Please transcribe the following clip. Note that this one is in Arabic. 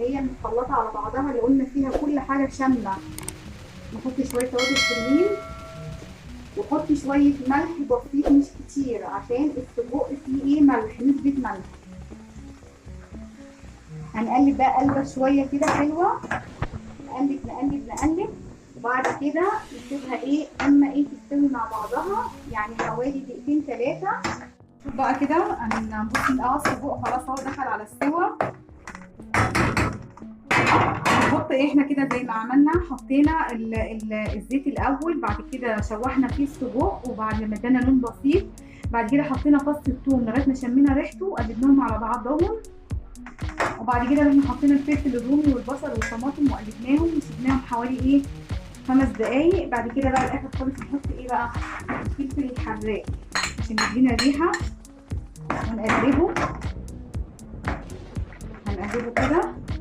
اللي هي متخلطه على بعضها اللي قلنا فيها كل حاجه شامله. نحط شويه توابل حلوين وحطي شويه ملح بسيط مش كتير عشان السجق فيه ايه ملح، نسبه ملح. هنقلب بقى قلبه شويه كده حلوه، نقلب نقلب نقلب، وبعد كده نسيبها ايه اما ايه تستوي مع بعضها يعني حوالي دقيقتين 3. شوف بقى كده هنبص السجق خلاص اهو دخل على السوا. نحط احنا كده زي ما عملنا، حطينا الزيت الاول، بعد كده شوحنا فيه السجق، وبعد ما ادانا لون بسيط بعد كده حطينا فص الثوم لغايه ما شمينا ريحته وقلبناهم على بعضهم، وبعد كده رحنا حطينا الفلفل الرومي والبصل والطماطم وقلبناهم وسيبناهم حوالي ايه 5 دقايق. بعد كده بقى الاخر خالص نحط ايه بقى الفلفل الحراق عشان يدينا ريحه، ونقلبه هنقلبه كده